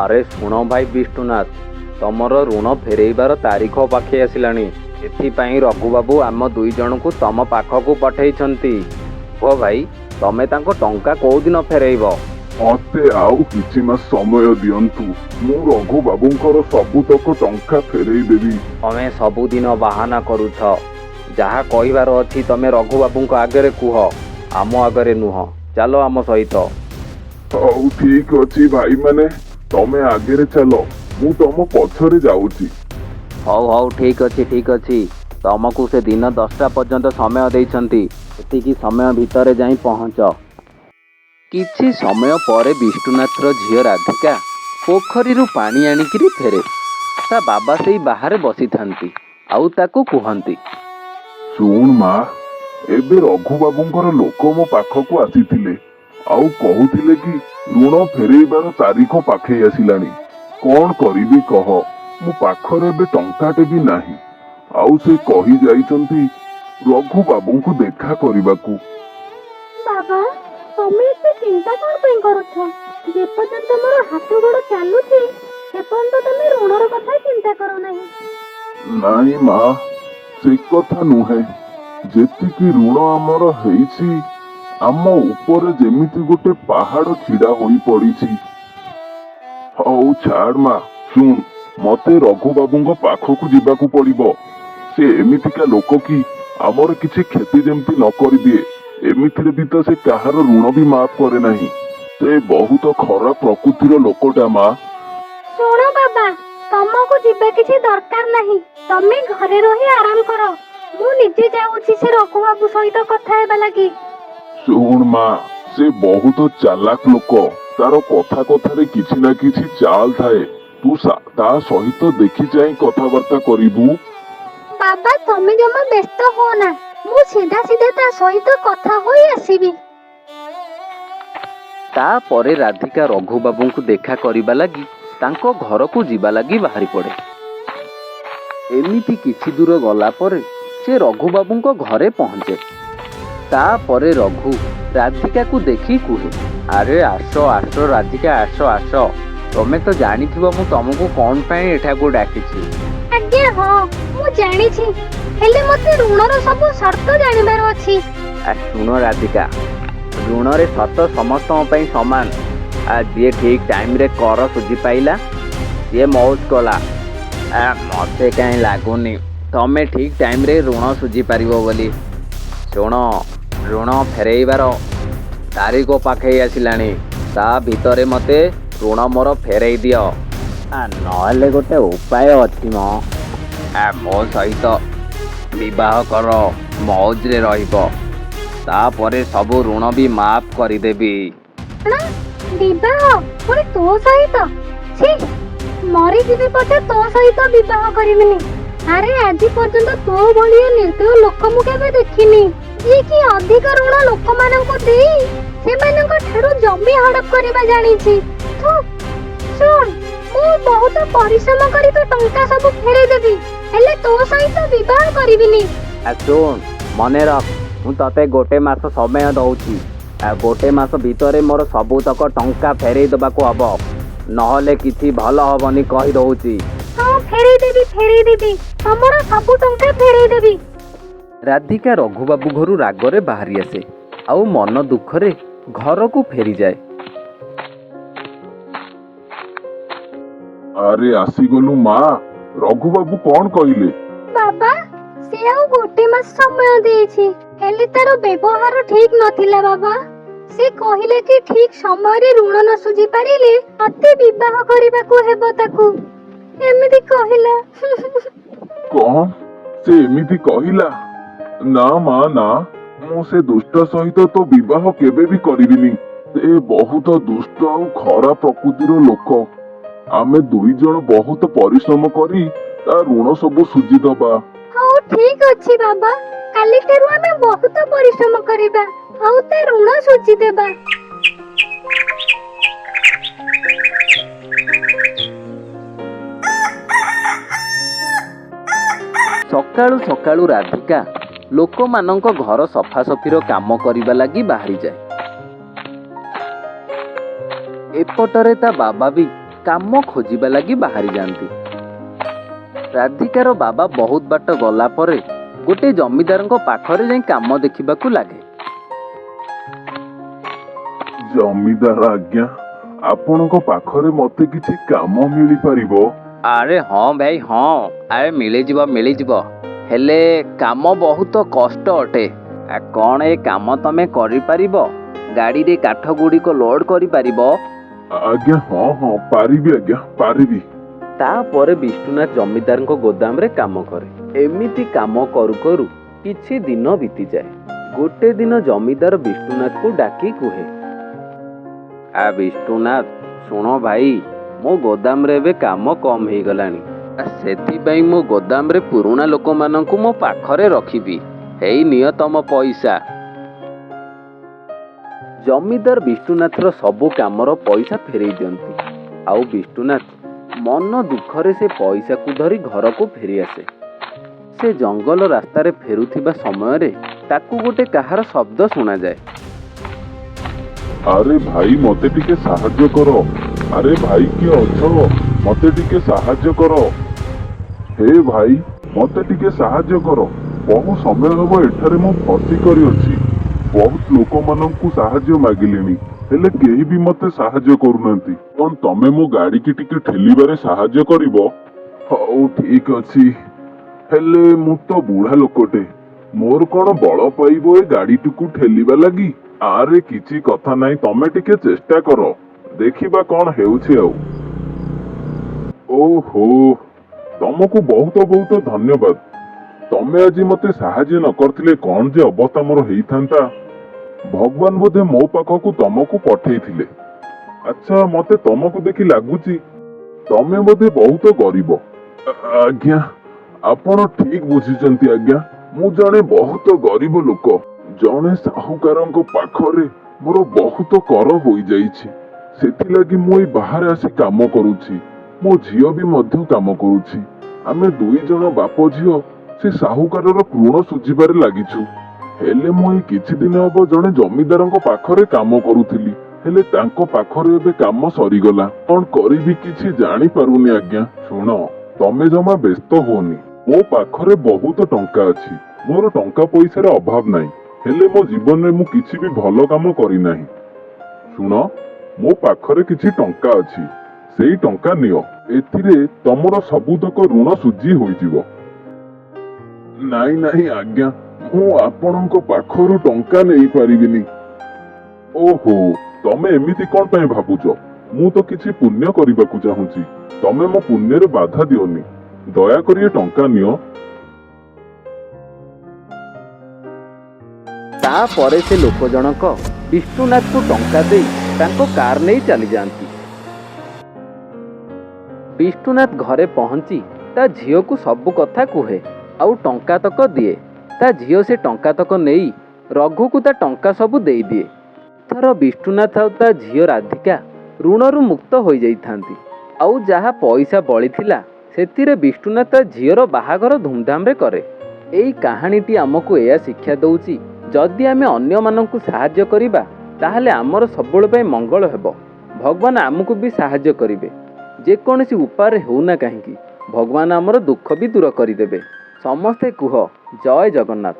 ଆରେ ଶୁଣ ଭାଇ ବିଷ୍ଣୁନାଥ, ତମର ଋଣ ଫେରେଇବାର ତାରିଖ ପାଖେଇ ଆସିଲାଣି। ଏଥିପାଇଁ ରଘୁବାବୁ ଆମ ଦୁଇ ଜଣଙ୍କୁ ତମ ପାଖକୁ ପଠେଇଛନ୍ତି। କୁହ ଭାଇ, ତମେ ତାଙ୍କ ଟଙ୍କା କୋଉଦିନ ଫେରେଇବ? ମତେ ଆଉ କିଛି ମାସ ସମୟ ଦିଅନ୍ତୁ। ମୁଁ ରଘୁ ବାବୁଙ୍କର ସବୁତକ ଟଙ୍କା ଫେରେଇ ଦେବି। ତମେ ସବୁଦିନ ବାହାନା କରୁଛ। ଯାହା କହିବାର ଅଛି ତମେ ରଘୁବାବୁଙ୍କ ଆଗରେ କୁହ, ଆମ ଆଗରେ ନୁହଁ। ଚାଲ ଆମ ସହିତ। ହଉ ଠିକ ଅଛି ଭାଇମାନେ, ତମେ ଆଗରେ ଚାଲ, ମୁଁ ତମ ପଛରେ ଯାଉଛି। ହଉ ହଉ ଠିକ ଅଛି। ତମକୁ ସେ ଦିନ 10ଟା ପର୍ଯ୍ୟନ୍ତ ସମୟ ଦେଇଛନ୍ତି। ଏତିକି ସମୟ ଭିତରେ ଯାଇ ପହଞ୍ଚ। କିଛି ସମୟ ପରେ ବିଷ୍ଣୁନାଥର ଝିଅ ରାଧିକା ପୋଖରୀରୁ ପାଣି ଆଣିକିରି ଫେରେ। ତା ବାବା ସେଇ ବାହାରେ ବସିଥାନ୍ତି ଆଉ ତାକୁ କୁହନ୍ତି, ଶୁଣ ମା, ଏବେ ରଘୁ ବାବୁଙ୍କର ଲୋକ ମୋ ପାଖକୁ ଆସିଥିଲେ ଆଉ କହୁଥିଲେ କି ଋଣ ଫେରେଇବାର ତାରିଖ ପାଖେଇ ଆସିଲାଣି। କଣ କରିବି କହ? ମୋ ପାଖରେ ଏବେ ଟଙ୍କାଟେ ବି ନାହିଁ। ଆଉ ସେ କହି ଯାଇଛନ୍ତି ରଘୁ ବାବୁଙ୍କୁ ଦେଖା କରିବାକୁ। ବାବା, ତମେ ଏତେ ଚିନ୍ତା କଣ ପାଇଁ କରୁଛ? ଯେପର୍ଯ୍ୟନ୍ତ ମୋର ହାତ ଗୋଡ ଚାଲୁଛି ସେପର୍ଯ୍ୟନ୍ତ ତମେ ଋଣର କଥା ଚିନ୍ତା କର ନାହିଁ। ନାଇଁ ମା, ସେ କଥା ନୁହେଁ। ଯେତିକି ଋଣ ଆମର ହେଇଛି, ଆମ ଉପରେ ଯେମିତି ଗୋଟେ ପାହାଡ ଛିଡା ହୋଇ ପଡିଛି। ହଉ ଛାଡ ମା, ଶୁଣ, ମତେ ରଘୁ ବାବୁଙ୍କ ପାଖକୁ ଯିବାକୁ ପଡିବ। ସେ ଏମିତିକା ଲୋକ କି ଆମର କିଛି କ୍ଷତି ଯେମିତି ନ କରିଦିଏ। ଏମିତିରେ ବି ତ ସେ କାହାର ଋଣ ବି ମାଫ କରେ ନାହିଁ। ସେ ବହୁତ ଖରାପ ପ୍ରକୃତିର ଲୋକଟା ମା। ଶୁଣ ବାବା, ତମକୁ ଯିବା କିଛି ଦରକାର ନାହିଁ। ତମେ ଘରେ ରହି ଆରାମ କର। ମୁଁ ନିଜେ ଯାଉଛି ସେ ରଘୁବାବୁ ସହିତ କଥା ହେବା ଲାଗି। ଶୁଣ ମା, ସେ ବହୁତ ଚାଲାକ ଲୋକ। ତାର କଥାରେ କିଛି ନା କିଛି ଚାଲ ଥାଏ। ତୁ ତା ସହିତ ଦେଖି ଚାହିଁ କଥାବାର୍ତ୍ତା କରିବୁ। ବାବା, ତମେ ଜମା ବ୍ୟସ୍ତ ହୁଅ ନା। ମୁଁ ସିଧା ତା ସହିତ କଥା ହୋଇ ଆସିବି। ତାପରେ ରାଧିକା ରଘୁବାବୁଙ୍କୁ ଦେଖା କରିବା ଲାଗି ତାଙ୍କ ଘରକୁ ଯିବା ଲାଗି ବାହାରି ପଡ଼େ। ଏମିତି କିଛି ଦୂର ଗଲା ପରେ ସେ ରଘୁବାବୁଙ୍କ ଘରେ ପହଞ୍ଚେ। ତାପରେ ରଘୁ ରାଧିକାକୁ ଦେଖି କୁହେ, ଆରେ ଆସ ରାଧିକା, ଆସ। ତମେ ତ ଜାଣିଥିବ ମୁଁ ତମକୁ କଣ ପାଇଁ ଏଠାକୁ ଡାକିଛି। ଆଜ୍ଞା ହଁ, ମୁଁ ଜାଣିଛି। ହେଲେ ମତେ ଋଣର ସବୁ ସର୍ତ୍ତ ଜାଣିବାର ଅଛି। ଶୁଣ ରାଧିକା, ଋଣରେ ସର୍ତ୍ତ ସମସ୍ତଙ୍କ ପାଇଁ ସମାନ। ଯିଏ ଠିକ ଟାଇମରେ କର ସୁଝି ପାଇଲା, ସିଏ ମଉଜ କଲା। ମତେ କାହିଁ ଲାଗୁନି ତମେ ଠିକ ଟାଇମରେ ଋଣ ସୁଝି ପାରିବ ବୋଲି। ଶୁଣ, ଋଣ ଫେରେଇବାର ତାରିଖ ପାଖେଇ ଆସିଲାଣି। ତା ଭିତରେ ମତେ ଋଣ ମୋର ଫେରେଇ ଦିଅ। ନହେଲେ ଗୋଟେ ଉପାୟ ଅଛି ମୋ ସହିତ ବିବାହ କର, ମଉଜରେ ରହିବ। ତାପରେ ସବୁ ଋଣ ବି ମାଫ କରିଦେବି। ବିବାହ ପୁଣି ତୋ ସହିତ? ଛି, ମରିଯିବି ପଛେ ତୋ ସହିତ ବିବାହ କରିବିନି। ଆରେ ଆଜି ପର୍ଯ୍ୟନ୍ତ ତୋ ଭଳିଆ ନିର୍ଦୟ ଲୋକ ମୁଁ କେବେ ଦେଖିନି, ଯିଏକି ଅଧିକ ଋଣ ଲୋକମାନଙ୍କୁ ଦେଇ ସେମାନଙ୍କ ଠାରୁ ଜମି ହଡପ କରିବା ଜାଣିଛି। ଶୁଣ, ମୁଁ ବହୁତ ପରିଶ୍ରମ କରି ତୋ ଟଙ୍କା ସବୁ ଫେରେଇ ଦେବି, ହେଲେ ତୋ ସହିତ ବିବାହ କରିବିନି। ଶୁଣ, ମନେ ରଖ, ମୁଁ ତତେ ଗୋଟେ ମାସ ସମୟ ଦଉଛି। ଗୋଟେ ମାସ ଭିତରେ ମୋର ସବୁତକ ଟଙ୍କା ଫେରେଇ ଦେବାକୁ ହବ, ନହେଲେ କିଛି ଭଲ ହବନି କହି ଦଉଛି। ହଁ, ଫେରେଇ ଦେବି। ତମର ସବୁ ଟଙ୍କା ଫେରେଇ ଦେବି। ରାଧିକା ରଘୁବାବୁ ଘରୁ ରାଗରେ ବାହାରି ଆସେ ଆଉ ମନ ଦୁଃଖରେ ଘରକୁ ଫେରିଯାଏ। ଆରେ ଆସିଗଲୁ ମା, ରଘୁବାବୁ କଣ କହିଲେ? ବାବା, ସେ ଆଉ ଗୋଟେ ମାସ ସମୟ ଦେଇଛି, ହେଲେ ତାର ବ୍ୟବହାର ଠିକ ନଥିଲା ବାବା। ସେ କହିଲେ କି ଠିକ ସମୟରେ ଋଣ ନ ସୁଝି ପାରିଲେ ମତେ ବିବାହ କରିବାକୁ ହେବ ତାକୁ। ଏମିତି କହିଲା। କଣ? ସେ ଏମିତି କହିଲା? ନା ମା ନା, ମୁଁ ସେ ଦୁଷ୍ଟ ସହିତ ତ ବିବାହ କେବେ ବି କରିବିନି। ସେ ବହୁତ ଦୁଷ୍ଟ ଆଉ ଖରାପ ପ୍ରକୃତିର ଲୋକ। ଆମେ ଦୁଇ ଜଣ ବହୁତ ପରିଶ୍ରମ କରି ତା ଋଣ ସବୁ ସୁଝିଦବା। ହଉ ଠିକ ଅଛି ବାବା, କାଲିଠାରୁ ଆମେ ବହୁତ ପରିଶ୍ରମ କରିବା ଆଉ ତା ଋଣ ସୁଝିଦେବା। ସକାଳୁ ସକାଳୁ ରାଧିକା ଲୋକମାନଙ୍କ ଘର ସଫାସଫିର କାମ କରିବା ଲାଗି ବାହାରିଯାଏ। ଏପଟରେ ତା ବାବା ବି କାମ ଖୋଜିବା ଲାଗି ବାହାରି ଯାଆନ୍ତି। ରାଧିକାର ବାବା ବହୁତ ବାଟ ଗଲା ପରେ ଗୋଟେ ଜମିଦାରଙ୍କ ପାଖରେ ଯାଇ କାମ ଦେଖିବାକୁ ଲାଗେ। ଜମିଦାର ଆଜ୍ଞା, ଆପଣଙ୍କ ପାଖରେ ମତେ କିଛି କାମ ମିଳିପାରିବ? ଆରେ ହଁ ଭାଇ ହଁ, ଆରେ ମିଳିଯିବ, ହେଲେ କାମ ବହୁତ କଷ୍ଟ ଅଟେ। କ'ଣ ଏ କାମ ତମେ କରିପାରିବ? ଗାଡ଼ିରେ କାଠ ଗୁଡ଼ିକ ଲୋଡ୍ କରିପାରିବ? ଆଜ୍ଞା ହଁ ପାରିବି ଆଜ୍ଞା, ପାରିବି। ତାପରେ ବିଷ୍ଣୁନାଥ ଜମିଦାରଙ୍କ ଗୋଦାମରେ କାମ କରେ। ଏମିତି କାମ କରୁ କରୁ କିଛି ଦିନ ବିତିଯାଏ। ଗୋଟେ ଦିନ ଜମିଦାର ବିଷ୍ଣୁନାଥକୁ ଡାକି କୁହେ, ବିଷ୍ଣୁନାଥ ଶୁଣ ଭାଇ, ମୋ ଗୋଦାମରେ ଏବେ କାମ କମ୍ ହେଇଗଲାଣି। ସେଥିପାଇଁ ମୋ ଗୋଦାମରେ ପୁରୁଣା ଲୋକମାନଙ୍କୁ ମୋ ପାଖରେ ରଖିବି। ହେଇ ନିଅ ତମ ପଇସା। ଜମିଦାର ବିଷ୍ଣୁନାଥର ସବୁ କାମର ପଇସା ଫେରେଇ ଦିଅନ୍ତି। ଆଉ ବିଷ୍ଣୁନାଥ ମନ ଦୁଃଖରେ ସେ ପଇସାକୁ ଧରି ଘରକୁ ଫେରି ଆସେ। ସେ ଜଙ୍ଗଲ ରାସ୍ତାରେ ଫେରୁଥିବା ସମୟରେ ତାକୁ ଗୋଟେ କାହାର ଶବ୍ଦ ଶୁଣାଯାଏ। ଆରେ ଭାଇ ମତେ ଟିକେ ସାହାଯ୍ୟ କର। ଆରେ ଭାଇ କିଏ ଅଛ? ମତେ ଟିକେ ସାହାଯ୍ୟ କର। ହେ ଭାଇ ମତେ ଟିକେ ସାହାଯ୍ୟ କର। ବହୁ ସମୟ ହବ ଏଠାରେ ମୁଁ ଫସି କରି ଅଛି। ବହୁତ ଲୋକମାନଙ୍କୁ ସାହାଯ୍ୟ ମାଗିଲିଣି, ହେଲେ କେହି ବି ମତେ ସାହାଯ୍ୟ କରୁନାହାନ୍ତି। କ'ଣ ତମେ ମୋ ଗାଡିକି ଟିକେ ଠେଲିବାରେ ସାହାଯ୍ୟ କରିବ? ହଉ ଠିକ ଅଛି, ହେଲେ ମୁଁ ତ ବୁଢା ଲୋକଟେ, ମୋର କ'ଣ ବଳ ପାଇବ ଏ ଗାଡିଟିକୁ ଠେଲିବା ଲାଗି? ଆରେ କିଛି କଥା ନାହିଁ, ତମେ ଟିକେ ଚେଷ୍ଟା କର, ଦେଖିବା କ'ଣ ହେଉଛି ଆଉ। ଓହୋ, ତମକୁ ବହୁତ ବହୁତ ଧନ୍ୟବାଦ। ତମେ ଆଜି ମତେ ସାହାଯ୍ୟ ନ କରିଥିଲେ କ'ଣ ଯେ ଅବସ୍ଥା ମୋର ହେଇଥାନ୍ତା। ଭଗବାନ ବୋଧେ ମୋ ପାଖକୁ ତମକୁ ପଠେଇଥିଲେ। ଆଚ୍ଛା, ମତେ ତମକୁ ଦେଖି ଲାଗୁଛି ତମେ ବୋଧେ ବହୁତ ଗରିବ। ଆଜ୍ଞା, ଆପଣ ଠିକ ବୁଝିଛନ୍ତି ଆଜ୍ଞା, ମୁଁ ଜଣେ ବହୁତ ଗରିବ ଲୋକ। ଜଣେ ସାହୁକାରଙ୍କ ପାଖରେ ମୋର ବହୁତ କର ହୋଇଯାଇଛି। ସେଥିଲାଗି ମୁଁ ଏଇ ବାହାରେ ଆସି କାମ କରୁଛି। ମୋ ଝିଅ ବି ମଧ୍ୟ କାମ କରୁଛି। ଆମେ ଦୁଇ ଜଣ ବାପ ଝିଅ ସେ ସାହୁକାରର ଋଣ ସୁଝିବାରେ ଲାଗିଛୁ। ହେଲେ ମୁଁ ଏଇ କିଛି ଦିନ ହବ ଜଣେ ଜମିଦାରଙ୍କ ପାଖରେ କାମ କରୁଥିଲି, ହେଲେ ତାଙ୍କ ପାଖରେ ଏବେ କାମ ସରିଗଲା। କ'ଣ କରିବି କିଛି ଜାଣିପାରୁନି ଆଜ୍ଞା। ଶୁଣ, ତମେ ଜମା ବ୍ୟସ୍ତ ହୁଅନି, ମୋ ପାଖରେ ବହୁତ ଟଙ୍କା ଅଛି। ମୋର ଟଙ୍କା ପଇସାର ଅଭାବ ନାହିଁ, ହେଲେ ମୋ ଜୀବନରେ ମୁଁ କିଛି ବି ଭଲ କାମ କରିନାହିଁ। ଶୁଣ, ମୋ ପାଖରେ କିଛି ଟଙ୍କା ଅଛି, ସେଇ ଟଙ୍କା ନିଅ। ଏଥିରେ ତମର ସବୁତକ ଋଣ ସୁଝି ହୋଇଯିବ। ନାଇଁ ଆଜ୍ଞା, ମୁଁ ଆପଣଙ୍କ ପାଖରୁ ଟଙ୍କା ନେଇପାରିବିନି। ଓହୋ, ତମେ ଏମିତି କ'ଣ ପାଇଁ ଭାବୁଛ? ମୁଁ ତ କିଛି ପୁଣ୍ୟ କରିବାକୁ ଚାହୁଁଛି। ତମେ ମୋ ପୁଣ୍ୟରେ ବାଧା ଦିଅନି, ଦୟାକରି ଏ ଟଙ୍କା ନିଅ। ତାପରେ ସେ ଲୋକ ଜଣକ ବିଷ୍ଣୁନାଥକୁ ଟଙ୍କା ଦେଇ ତାଙ୍କ କାର ନେଇ ଚାଲିଯାଆନ୍ତି। ବିଷ୍ଣୁନାଥ ଘରେ ପହଞ୍ଚି ତା ଝିଅକୁ ସବୁ କଥା କୁହେ ଆଉ ଟଙ୍କା ତକ ଦିଏ। ତା ଝିଅ ସେ ଟଙ୍କା ତକ ନେଇ ରଘୁକୁ ତା ଟଙ୍କା ସବୁ ଦେଇଦିଏ। ଏଥର ବିଷ୍ଣୁନାଥ ଆଉ ତା ଝିଅ ରାଧିକା ଋଣରୁ ମୁକ୍ତ ହୋଇଯାଇଥାନ୍ତି। ଆଉ ଯାହା ପଇସା ବଳିଥିଲା ସେଥିରେ ବିଷ୍ଣୁନାଥ ତା ଝିଅର ବାହାଘର ଧୁମଧାମରେ କରେ। ଏଇ କାହାଣୀଟି ଆମକୁ ଏହା ଶିକ୍ଷା ଦେଉଛି, ଯଦି ଆମେ ଅନ୍ୟମାନଙ୍କୁ ସାହାଯ୍ୟ କରିବା ତାହେଲେ ଆମର ସବୁବେଳେ ପାଇଁ ମଙ୍ଗଳ ହେବ। ଭଗବାନ ଆମକୁ ବି ସାହାଯ୍ୟ କରିବେ। ଯେକୌଣସି ଉପାୟରେ ହେଉନା କାହିଁକି ଭଗବାନ ଆମର ଦୁଃଖ ବି ଦୂର କରିଦେବେ। ସମସ୍ତେ କୁହ ଜୟ ଜଗନ୍ନାଥ।